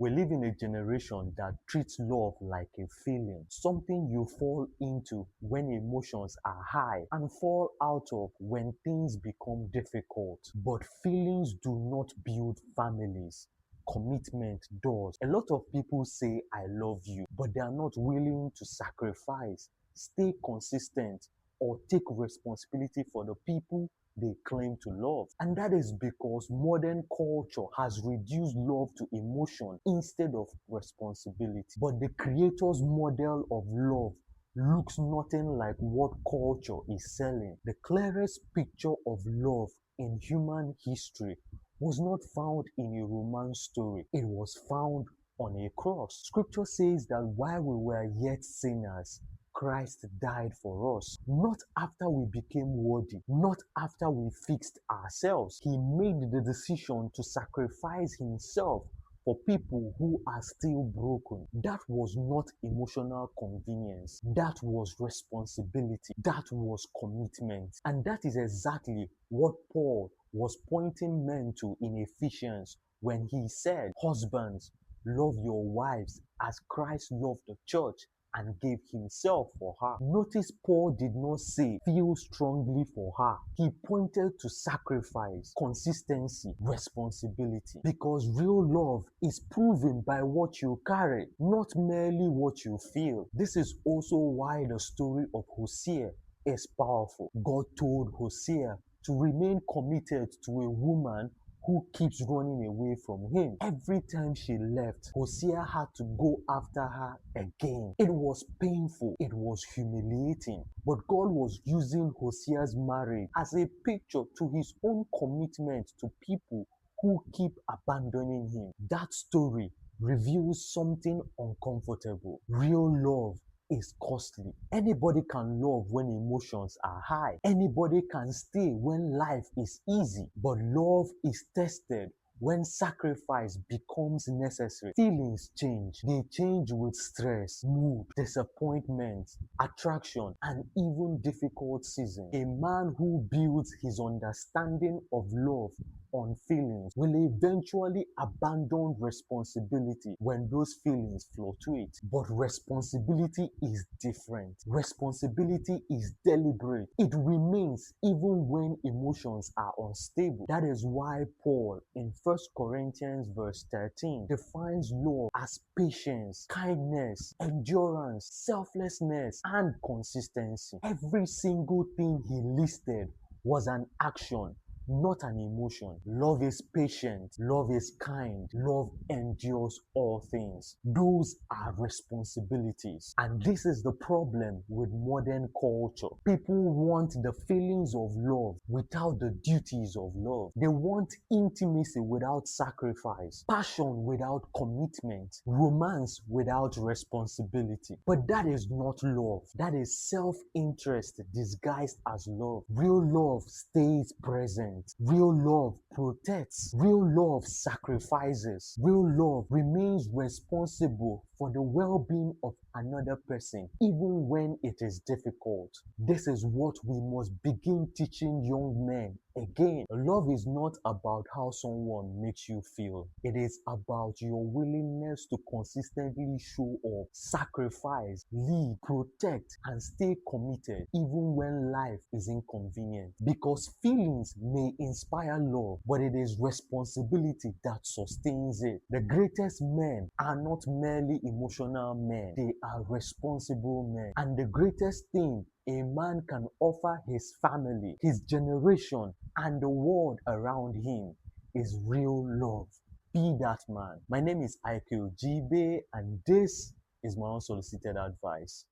We live in a generation that treats love like a feeling, something you fall into when emotions are high and fall out of when things become difficult. But feelings do not build families. Commitment does. A lot of people say, I love you, but they are not willing to sacrifice, stay consistent, or take responsibility for the people they claim to love. And that is because modern culture has reduced love to emotion instead of responsibility. But the creator's model of love looks nothing like what culture is selling. The clearest picture of love in human history was not found in a romance story, it was found on a cross. Scripture says that while we were yet sinners, Christ died for us, not after we became worthy, not after we fixed ourselves. He made the decision to sacrifice himself for people who are still broken. That was not emotional convenience. That was responsibility. That was commitment. And that is exactly what Paul was pointing men to in Ephesians when he said, husbands, love your wives as Christ loved the church and gave himself for her. Notice Paul did not say feel strongly for her. He pointed to sacrifice, consistency, responsibility. Because real love is proven by what you carry, not merely what you feel. This is also why the story of Hosea is powerful. God told Hosea to remain committed to a woman who keeps running away from him. Every time she left, Hosea had to go after her again. It was painful, it was humiliating, but God was using Hosea's marriage as a picture to his own commitment to people who keep abandoning him. That story reveals something uncomfortable. Real love is costly. Anybody can love when emotions are high. Anybody can stay when life is easy. But love is tested when sacrifice becomes necessary. Feelings change. They change with stress, mood, disappointment, attraction, and even difficult seasons. A man who builds his understanding of love on feelings will eventually abandon responsibility when those feelings fluctuate. But responsibility is different. Responsibility is deliberate. It remains even when emotions are unstable. That is why Paul in 1 Corinthians verse 13 defines love as patience, kindness, endurance, selflessness, and consistency. Every single thing he listed was an action, not an emotion. Love is patient, love is kind, love endures all things. Those are responsibilities. And this is the problem with modern culture. People want the feelings of love without the duties of love. They want intimacy without sacrifice, passion without commitment, romance without responsibility. But that is not love. That is self-interest disguised as love. Real love stays present. Real love protects. Real love sacrifices. Real love remains responsible for the well-being of another person, even when it is difficult. This is what we must begin teaching young men again. Love is not about how someone makes you feel. It is about your willingness to consistently show up, sacrifice, lead, protect, and stay committed even when life is inconvenient. Because feelings may inspire love, but it is responsibility that sustains it. The greatest men are not merely emotional men, they are responsible men. And the greatest thing a man can offer his family, his generation, and the world around him is real love. Be that man. My name is IQ Jibe, and this is my unsolicited advice.